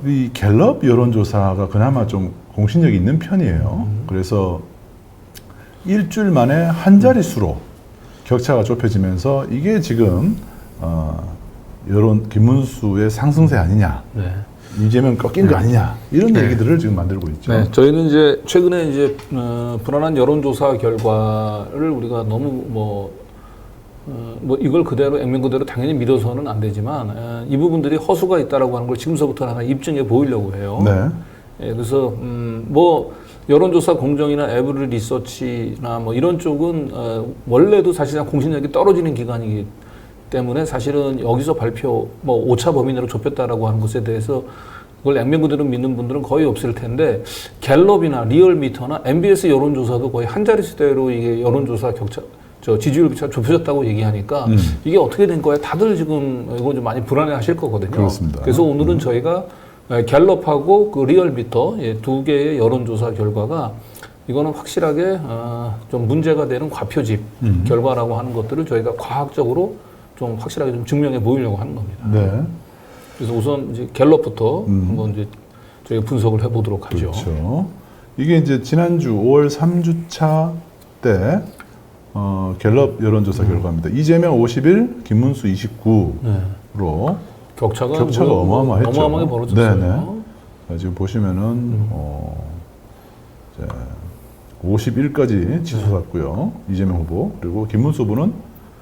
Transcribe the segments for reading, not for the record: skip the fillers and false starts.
이 갤럽 여론조사가 그나마 좀 공신력이 있는 편이에요. 그래서 일주일 만에 한 자릿수로 격차가 좁혀지면서 이게 지금 여론 김문수의 상승세 아니냐, 네. 이재명 꺾인 거 아니냐 이런 얘기들을 지금 만들고 있죠. 네, 저희는 이제 최근에 이제 불안한 여론조사 결과를 우리가 너무 뭐 이걸 그대로 액면 그대로 당연히 믿어서는 안 되지만 이 부분들이 허수가 있다라고 하는 걸 지금서부터 하나 입증해 보이려고 해요. 네. 예, 그래서 뭐 여론조사 공정이나 에브리 리서치나 뭐 이런 쪽은 원래도 사실상 공신력이 떨어지는 기관이기 때문에 사실은 여기서 발표 뭐 오차 범위 내로 좁혔다라고 하는 것에 대해서 그걸 액면 그대로 믿는 분들은 거의 없을 텐데 갤럽이나 리얼미터나 MBS 여론조사도 거의 한 자릿수대로 이게 여론조사 격차 지지율 격차 좁혀졌다고 얘기하니까 이게 어떻게 된 거야? 다들 지금 이거 좀 많이 불안해하실 거거든요. 그렇습니다. 그래서 오늘은 저희가 갤럽하고 그 리얼미터 두 개의 여론조사 결과가 이거는 확실하게 좀 문제가 되는 과표집 결과라고 하는 것들을 저희가 과학적으로 좀 확실하게 좀 증명해 보이려고 하는 겁니다. 네. 그래서 우선 이제 갤럽부터 한번 이제 저희가 분석을 해보도록 하죠. 그렇죠. 이게 이제 지난주 5월 3주차 때 갤럽 여론조사 결과입니다. 이재명 51, 김문수 29로 격차가 어마어마했죠. 어마어마하게 벌어졌어요. 네네. 지금 보시면은 51까지 치솟았고요. 이재명 후보 그리고 김문수 후보는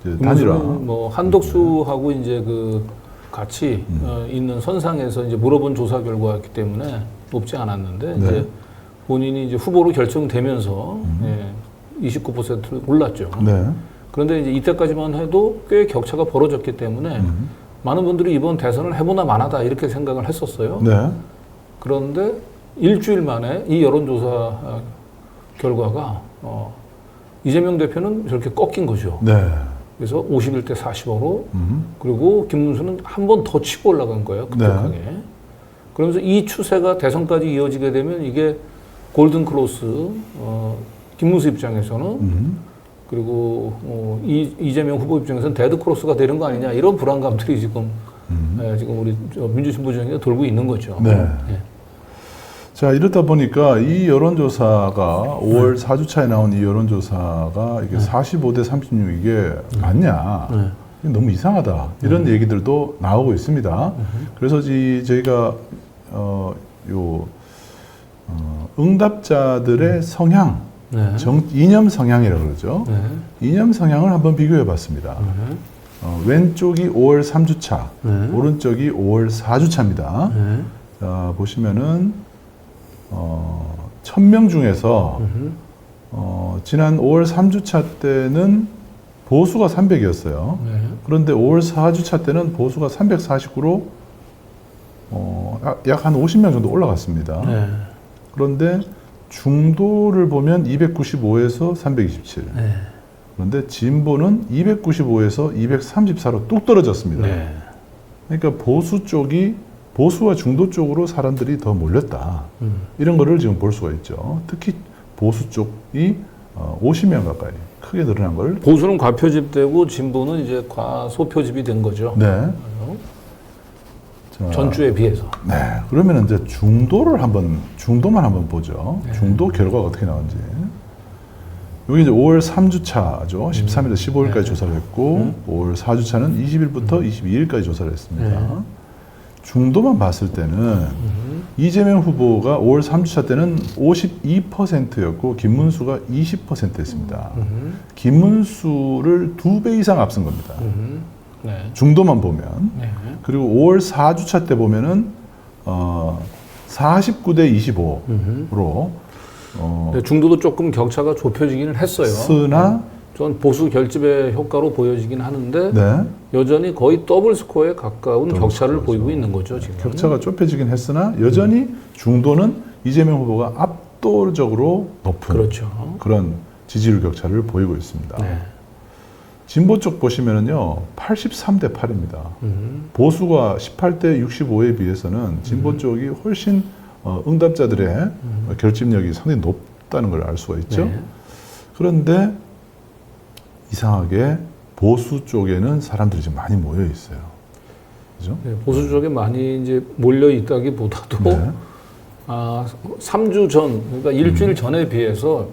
이제 단일화. 뭐 한덕수하고 이제 그 같이 있는 선상에서 이제 물어본 조사 결과였기 때문에 높지 않았는데 네. 이제 본인이 이제 후보로 결정되면서 29%를 올랐죠. 네. 그런데 이제 이때까지만 해도 꽤 격차가 벌어졌기 때문에 많은 분들이 이번 대선을 해보나 마나다 이렇게 생각을 했었어요. 네. 그런데 일주일 만에 이 여론조사 결과가 이재명 대표는 저렇게 꺾인 거죠. 네. 그래서 51대 45로 그리고 김문수는 한 번 더 치고 올라간 거예요. 급격하게. 네. 그러면서 이 추세가 대선까지 이어지게 되면 이게 골든 크로스 김문수 입장에서는 그리고 이재명 후보 입장에서는 데드 크로스가 되는 거 아니냐 이런 불안감들이 지금 지금 우리 민주신부정에 돌고 있는 거죠. 네. 예. 자, 이렇다 보니까 이 여론조사가 5월 4주차에 나온 이 여론조사가 이게 45대 36 이게 맞냐. 이게 너무 이상하다. 이런 얘기들도 나오고 있습니다. 그래서 저희가 응답자들의 성향, 네. 이념 성향이라고 그러죠. 네. 이념 성향을 한번 비교해 봤습니다. 왼쪽이 5월 3주차, 오른쪽이 5월 4주차입니다. 보시면은 1000명 중에서 지난 5월 3주차 때는 보수가 300이었어요. 그런데 5월 4주차 때는 보수가 349로 약 한 50명 정도 올라갔습니다. 그런데 중도를 보면 295에서 327. 그런데 진보는 295에서 234로 뚝 떨어졌습니다. 그러니까 보수와 중도 쪽으로 사람들이 더 몰렸다. 이런 거를 지금 볼 수가 있죠. 특히 보수 쪽이 50명 가까이 크게 늘어난 걸. 보수는 과표집되고 진보는 이제 과소표집이 된 거죠. 네. 자, 전주에 비해서. 네. 그러면 이제 중도만 한번 보죠. 중도 결과가 어떻게 나온지. 여기 이제 5월 3주차죠. 13일에서 15일까지 조사를 했고, 5월 4주차는 20일부터 22일까지 조사를 했습니다. 중도만 봤을 때는 이재명 후보가 5월 3주차 때는 52%였고 김문수가 20%였습니다. 김문수를 2배 이상 앞선 겁니다. 중도만 보면. 그리고 5월 4주차 때 보면은 49대 25로 중도도 조금 격차가 좁혀지기는 했어요. 쓰나 전 보수 결집의 효과로 보여지긴 하는데 네. 여전히 거의 더블 스코어에 가까운 더블 격차를 스코어죠. 보이고 있는 거죠. 지금. 격차가 좁혀지긴 했으나 여전히 중도는 이재명 후보가 압도적으로 높은 그렇죠. 그런 지지율 격차를 보이고 있습니다. 네. 진보 쪽 보시면은요 83대 8입니다. 보수가 18대 65에 비해서는 진보 쪽이 훨씬 응답자들의 결집력이 상당히 높다는 걸 알 수가 있죠. 네. 그런데 이상하게 보수 쪽에는 사람들이 좀 많이 모여 있어요. 그죠? 네, 보수 쪽에 많이 이제 몰려 있다기보다도 네. 3주 전, 그러니까 일주일 전에 비해서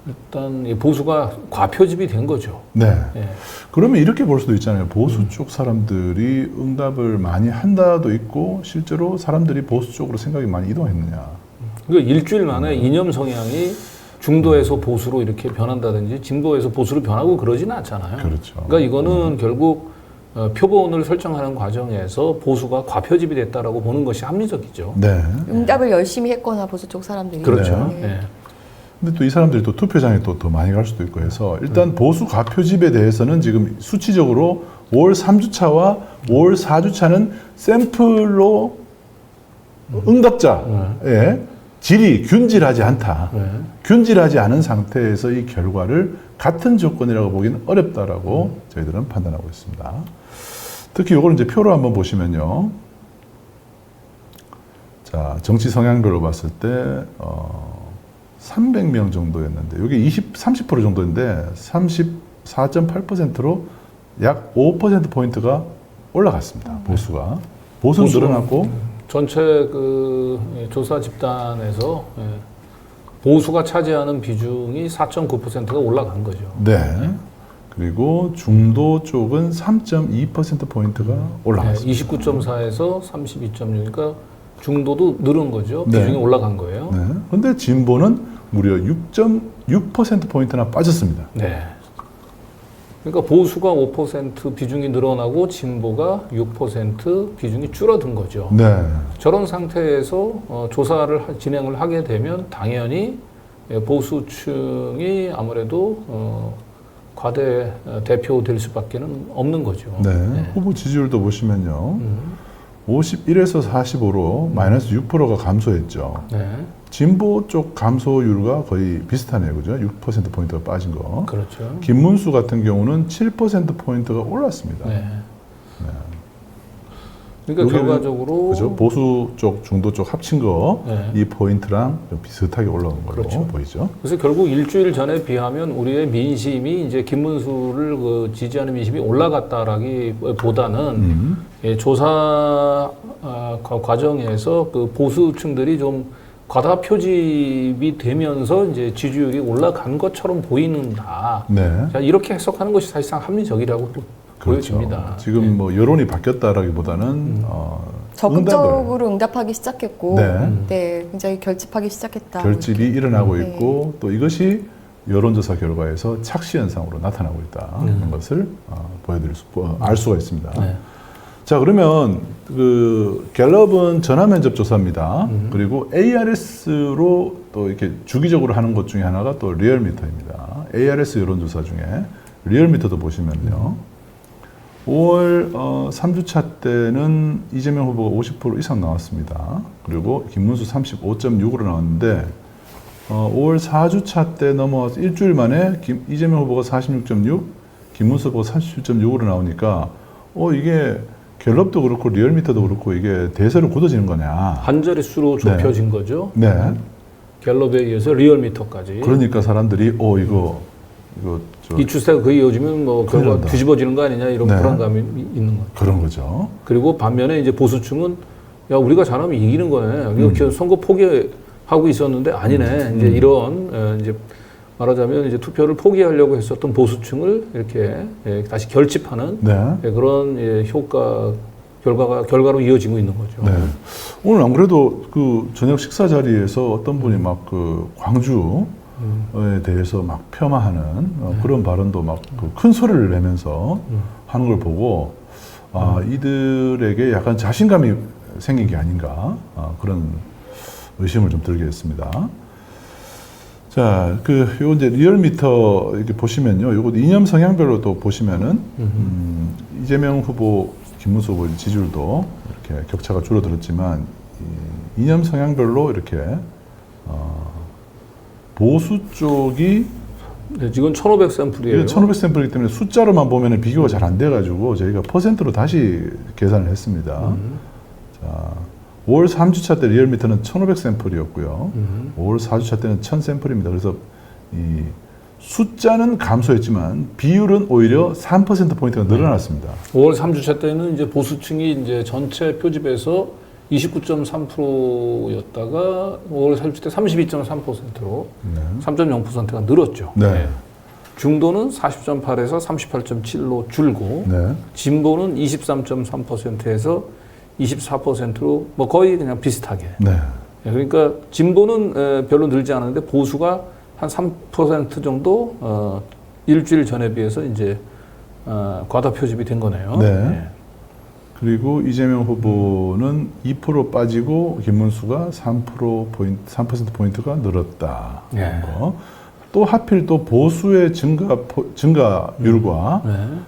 일단 이 보수가 과표집이 된 거죠. 네. 예. 그러면 이렇게 볼 수도 있잖아요. 보수 쪽 사람들이 응답을 많이 한다도 있고 실제로 사람들이 보수 쪽으로 생각이 많이 이동했느냐. 그러니까 일주일 만에 이념 성향이 중도에서 보수로 이렇게 변한다든지 진보에서 보수로 변하고 그러지는 않잖아요. 그렇죠. 그러니까 이거는 결국 표본을 설정하는 과정에서 보수가 과표집이 됐다라고 보는 것이 합리적이죠. 네. 응답을 열심히 했거나 보수 쪽 사람들이. 그렇죠. 네. 예. 근데 또 이 사람들이 또 투표장에 또 더 많이 갈 수도 있고 해서 일단 보수 과표집에 대해서는 지금 수치적으로 5월 3주차와 5월 4주차는 샘플로 응답자의 질이 균질하지 않다. 네. 균질하지 않은 상태에서 이 결과를 같은 조건이라고 보기는 어렵다라고 저희들은 판단하고 있습니다. 특히 이걸 이제 표로 한번 보시면요. 자, 정치 성향별로 봤을 때, 300명 정도였는데, 여기 30% 정도인데, 34.8%로 약 5%포인트가 올라갔습니다. 보수가. 보수는 늘어났고, 전체 그 조사 집단에서 보수가 차지하는 비중이 4.9%가 올라간 거죠. 네. 그리고 중도 쪽은 3.2%포인트가 올라갔습니다. 29.4에서 32.6이니까 중도도 늘은 거죠. 네. 비중이 올라간 거예요. 네. 근데 진보는 무려 6.6%포인트나 빠졌습니다. 네. 그러니까 보수가 5% 비중이 늘어나고 진보가 6% 비중이 줄어든 거죠. 네. 저런 상태에서 조사를 진행을 하게 되면 당연히 보수층이 아무래도 과대 대표될 수밖에는 없는 거죠. 네. 후보 지지율도 보시면요. 51에서 45로 마이너스 6%가 감소했죠. 네. 진보 쪽 감소율과 거의 비슷하네요. 그죠? 6%포인트가 빠진 거. 그렇죠. 김문수 같은 경우는 7%포인트가 올랐습니다. 네. 그러니까 여기는, 결과적으로 그죠? 보수 쪽, 중도 쪽 합친 거, 네. 이 포인트랑 좀 비슷하게 올라온 걸로 그렇죠. 보이죠. 그래서 결국 일주일 전에 비하면 우리의 민심이 이제 김문수를 지지하는 민심이 올라갔다라기보다는 조사 과정에서 그 보수층들이 좀 과다 표집이 되면서 이제 지지율이 올라간 것처럼 보이는다. 네. 자, 이렇게 해석하는 것이 사실상 합리적이라고 보여집니다. 지금 뭐 여론이 바뀌었다라기보다는 적극적으로 응답하기 시작했고, 네. 네, 굉장히 결집하기 시작했다. 결집이 이렇게. 일어나고 네. 있고 또 이것이 여론조사 결과에서 착시 현상으로 나타나고 있다는 것을 알 수가 있습니다. 네. 자, 그러면 그 갤럽은 전화 면접 조사입니다. 그리고 ARS로 또 이렇게 주기적으로 하는 것 중에 하나가 또 리얼미터입니다. ARS 여론조사 중에 리얼미터도 보시면요. 5월 3주차 때는 이재명 후보가 50% 이상 나왔습니다. 그리고 김문수 35.6으로 나왔는데 5월 4주차 때 넘어와서 일주일 만에 이재명 후보가 46.6, 김문수 후보가 37.6으로 나오니까 이게 갤럽도 그렇고 리얼미터도 그렇고 이게 대세로 굳어지는 거냐. 한 자릿수로 좁혀진 거죠. 네. 갤럽에 의해서 리얼미터까지. 그러니까 사람들이 이거 이 추세가 그 이어지면 뭐 결과 큰일 난다. 뒤집어지는 거 아니냐 이런 네. 불안감이 있는 거죠. 그런 거죠. 그리고 반면에 이제 보수층은 야 우리가 잘하면 이기는 거네. 이렇게 선거 포기하고 있었는데 아니네. 이제 이런 이제 말하자면 이제 투표를 포기하려고 했었던 보수층을 이렇게 다시 결집하는 네. 그런 결과로 이어지고 있는 거죠. 네. 오늘 안 그래도 그 저녁 식사 자리에서 어떤 분이 막 그 광주에 대해서 막 폄하하는 그런 발언도 막 큰 소리를 내면서 하는 걸 보고 이들에게 약간 자신감이 생긴 게 아닌가 그런 의심을 좀 들게 했습니다. 자, 요 이제 리얼미터 이렇게 보시면요. 요거 이념 성향별로 또 보시면은, 이재명 후보, 김문수 후보 지지율도 이렇게 격차가 줄어들었지만, 이념 성향별로 이렇게, 보수 쪽이 네, 지금 1,500 샘플이에요. 1,500 샘플이기 때문에 숫자로만 보면 비교가 잘 안 돼가지고 저희가 퍼센트로 다시 계산을 했습니다. 자, 5월 3주차 때 리얼미터는 1,500 샘플이었고요. 5월 4주차 때는 1,000 샘플입니다. 그래서 이 숫자는 감소했지만 비율은 오히려 3%포인트가 늘어났습니다. 5월 3주차 때는 이제 보수층이 이제 전체 표집에서 29.3%였다가 5월 3주 때 32.3%로 네. 3.0%가 늘었죠. 네. 중도는 40.8에서 38.7로 줄고 네. 진보는 23.3%에서 24%로 뭐 거의 그냥 비슷하게. 네. 그러니까 진보는 별로 늘지 않았는데 보수가 한 3% 정도 일주일 전에 비해서 이제 과다 표집이 된 거네요. 네. 그리고 이재명 후보는 2% 빠지고 김문수가 3%포인트가 늘었다. 네. 거. 또 하필 또 보수의 증가율과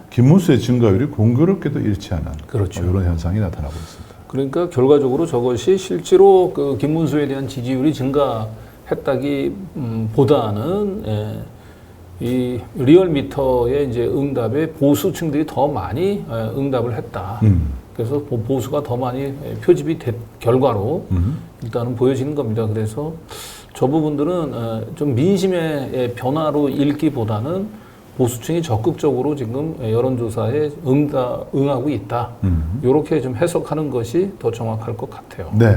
김문수의 증가율이 공교롭게도 일치하는 그렇죠. 이런 현상이 나타나고 있습니다. 그러니까 결과적으로 저것이 실제로 그 김문수에 대한 지지율이 증가했다기 보다는 이 리얼미터의 이제 응답에 보수층들이 더 많이 응답을 했다. 그래서 보수가 더 많이 표집이 된 결과로 일단은 보여지는 겁니다. 그래서 저 부분들은 좀 민심의 변화로 읽기보다는 보수층이 적극적으로 지금 여론조사에 응하고 있다. 이렇게 좀 해석하는 것이 더 정확할 것 같아요. 네.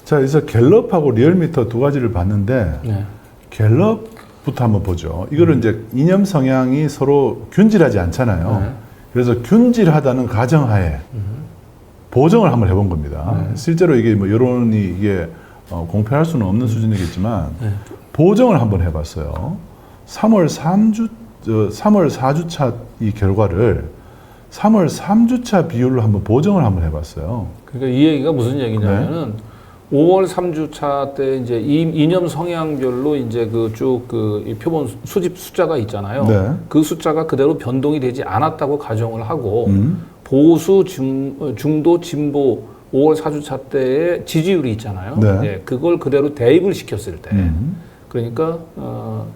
자, 그래서 갤럽하고 리얼미터 두 가지를 봤는데 네. 갤럽부터 한번 보죠. 이거를 이제 이념 성향이 서로 균질하지 않잖아요. 네. 그래서 균질하다는 가정하에 보정을 한번 해본 겁니다. 실제로 이게 뭐 여론이 이게 공표할 수는 없는 수준이겠지만 보정을 한번 해봤어요. 3월 4주차 이 결과를 3월 3주차 비율로 한번 보정을 한번 해봤어요. 그러니까 이 얘기가 무슨 얘기냐면은 5월 3주차 때 이제 이념 성향별로 이제 이 표본 수집 숫자가 있잖아요. 네. 그 숫자가 그대로 변동이 되지 않았다고 가정을 하고 보수, 중도, 진보 5월 4주차 때의 지지율이 있잖아요. 네. 예, 그걸 그대로 대입을 시켰을 때, 그러니까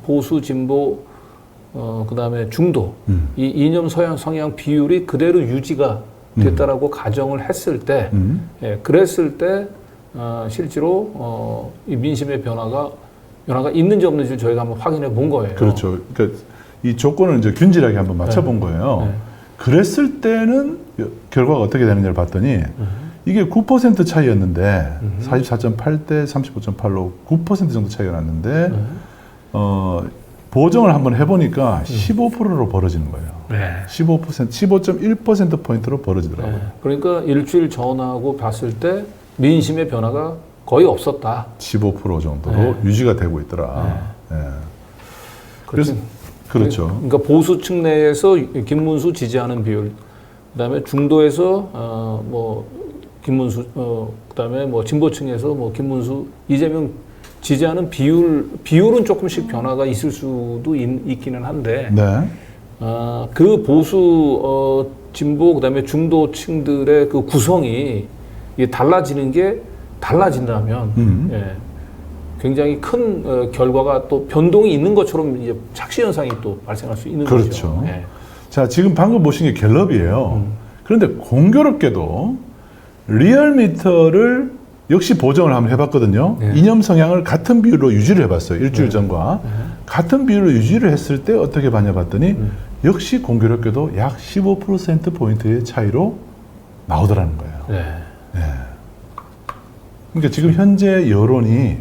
보수, 진보, 그다음에 중도 이 이념 성향 비율이 그대로 유지가 됐다라고 가정을 했을 때, 예, 그랬을 때 실제로 이 민심의 변화가 있는지 없는지 저희가 한번 확인해 본 거예요. 그렇죠. 그러니까 이 조건을 이제 균질하게 한번 맞춰본 거예요. 네. 그랬을 때는 결과가 어떻게 되느냐를 봤더니 이게 9% 차이였는데 44.8대 35.8로 9% 정도 차이가 났는데 보정을 한번 해보니까 15%로 벌어지는 거예요. 네. 15% 포인트로 벌어지더라고요. 네. 그러니까 일주일 전하고 봤을 때 민심의 변화가 거의 없었다. 15% 정도로 유지가 되고 있더라. 네. 그래서 그렇죠. 그러니까 보수층 내에서 김문수 지지하는 비율, 그다음에 중도에서 뭐 김문수, 그다음에 뭐 진보층에서 뭐 김문수, 이재명 지지하는 비율은 조금씩 변화가 있을 수도 있기는 한데, 네. 그 보수, 진보, 그다음에 중도층들의 그 구성이 이게 달라진다면, 예, 굉장히 큰 결과가 또 변동이 있는 것처럼 이제 착시 현상이 또 발생할 수 있는 그렇죠. 거죠. 예. 자, 지금 방금 보신 게 갤럽이에요. 그런데 공교롭게도 리얼미터를 역시 보정을 한번 해봤거든요. 네. 이념 성향을 같은 비율로 유지를 해봤어요. 일주일 전과. 같은 비율로 유지를 했을 때 어떻게 봤냐 봤더니 역시 공교롭게도 약 15%포인트의 차이로 나오더라는 거예요. 네. 네. 그러니까 지금 현재 여론이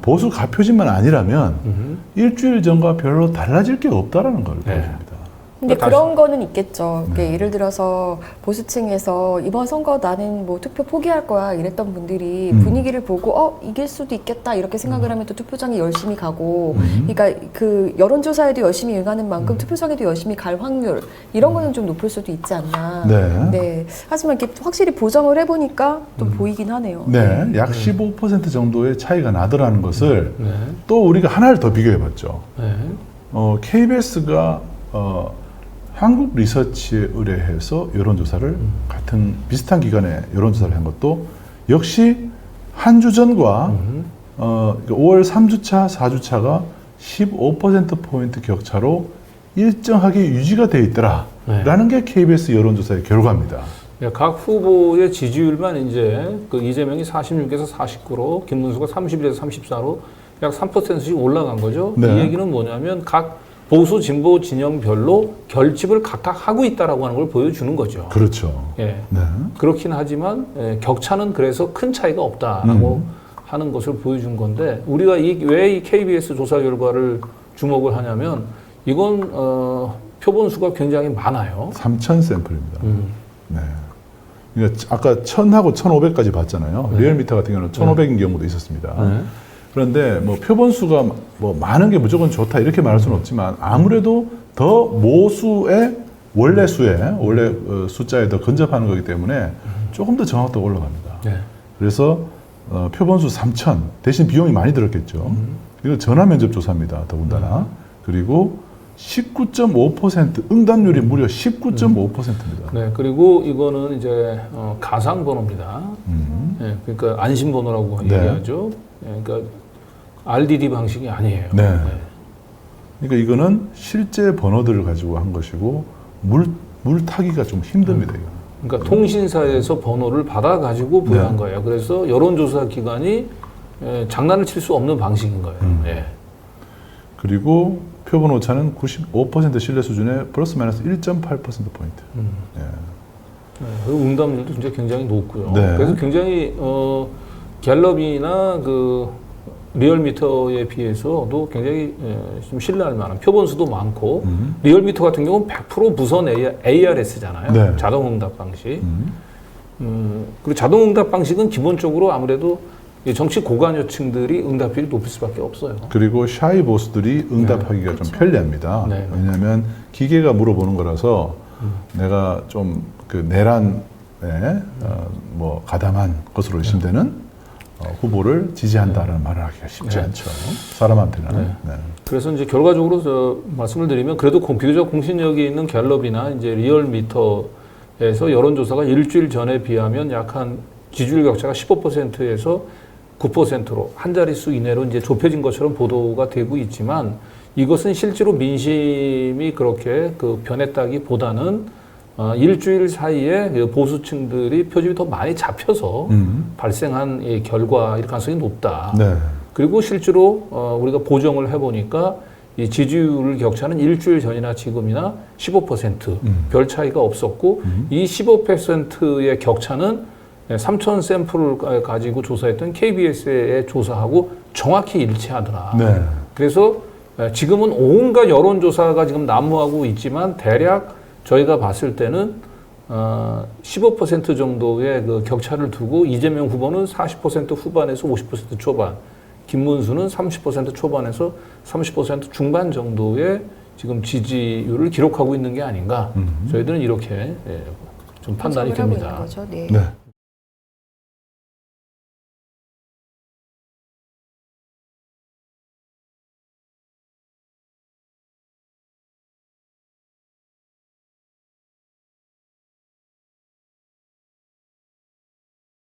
보수 가표진만 아니라면 일주일 전과 별로 달라질 게 없다라는 걸 보여줍니다. 근데 그러니까 그런 거는 있겠죠. 예를 들어서 보수층에서 이번 선거 나는 뭐 투표 포기할 거야 이랬던 분들이 분위기를 보고 이길 수도 있겠다 이렇게 생각을 하면 또 투표장에 열심히 가고, 그러니까 그 여론조사에도 열심히 응하는 만큼 투표장에도 열심히 갈 확률 이런 거는 좀 높을 수도 있지 않나. 네. 네. 하지만 이렇게 확실히 보정을 해보니까 또 보이긴 하네요. 네, 약 15% 정도의 차이가 나더라는 것을 네. 또 우리가 하나를 더 비교해봤죠. 네. KBS가 한국 리서치에 의뢰해서 여론조사를 같은 비슷한 기간에 여론조사를 한 것도 역시 한 주 전과 5월 3주차, 4주차가 15%포인트 격차로 일정하게 유지가 되어 있더라라는 게 KBS 여론조사의 결과입니다. 각 후보의 지지율만 이제 그 이재명이 46에서 49로, 김문수가 31에서 34로 약 3%씩 올라간 거죠. 네. 이 얘기는 뭐냐면 각 보수 진보 진영별로 결집을 각각 하고 있다라고 하는 걸 보여주는 거죠. 그렇죠. 예. 네. 그렇긴 하지만 격차는 그래서 큰 차이가 없다라고 하는 것을 보여준 건데 우리가 왜 이 KBS 조사 결과를 주목을 하냐면 이건 표본수가 굉장히 많아요. 3,000 샘플입니다. 네. 그러니까 아까 1,000하고 1,500까지 봤잖아요. 네. 리얼미터 같은 경우는 1,500인 경우도 있었습니다. 네. 그런데 뭐 표본수가 뭐 많은 게 무조건 좋다 이렇게 말할 수는 없지만 아무래도 더 모수의 원래 숫자에 더 근접하는 거기 때문에 조금 더 정확도가 올라갑니다. 네. 그래서 표본수 3,000 대신 비용이 많이 들었겠죠. 이거 전화 면접 조사입니다. 더군다나. 그리고 19.5% 응답률이 무려 19.5%입니다. 네, 그리고 이거는 이제 가상 번호입니다. 네, 그러니까 안심 번호라고 네. 얘기하죠. 네, 그러니까 RDD 방식이 아니에요. 네. 그러니까 이거는 실제 번호들을 가지고 한 것이고 물타기가 좀 힘듭니다. 이거. 그러니까 통신사에서 번호를 받아 가지고 부여한 네. 거예요. 그래서 여론조사 기관이 장난을 칠 수 없는 방식인 거예요. 예. 그리고 표본 오차는 95% 신뢰 수준의 플러스 마이너스 1.8%포인트. 예. 그 응답률도 진짜 굉장히 높고요. 네. 그래서 굉장히 갤럽이나 그 리얼미터에 비해서도 굉장히 좀 신뢰할 만한 표본수도 많고 리얼미터 같은 경우는 100% 무선 ARS잖아요. 네. 자동응답 방식. 그리고 자동응답 방식은 기본적으로 아무래도 이 정치 고관여층들이 응답률이 높을 수밖에 없어요. 그리고 샤이 보스들이 응답하기가 좀 편리합니다. 네. 왜냐하면 기계가 물어보는 거라서 내가 좀 그 내란에 뭐 가담한 것으로 의심되는 후보를 지지한다라는 말을 하기가 쉽지 네. 않죠. 사람한테는. 네. 네. 그래서 이제 결과적으로 말씀을 드리면 그래도 비교적 공신력이 있는 갤럽이나 이제 리얼미터에서 여론조사가 일주일 전에 비하면 약한 지지율 격차가 15%에서 9%로 한 자릿수 이내로 이제 좁혀진 것처럼 보도가 되고 있지만 이것은 실제로 민심이 그렇게 그 변했다기보다는 일주일 사이에 그 보수층들이 표집이 더 많이 잡혀서 발생한 이 결과일 가능성이 높다. 네. 그리고 실제로 우리가 보정을 해보니까 이 지지율 격차는 일주일 전이나 지금이나 15%별 차이가 없었고 이 15%의 격차는 3,000 샘플을 가지고 조사했던 KBS의 조사하고 정확히 일치하더라. 네. 그래서 지금은 온갖 여론조사가 지금 난무하고 있지만 대략 저희가 봤을 때는 15% 정도의 그 격차를 두고 이재명 후보는 40% 후반에서 50% 초반, 김문수는 30% 초반에서 30% 중반 정도의 지금 지지율을 기록하고 있는 게 아닌가. 저희들은 이렇게 좀 판단이 해석을 하고 있는 됩니다. 거죠. 네. 네.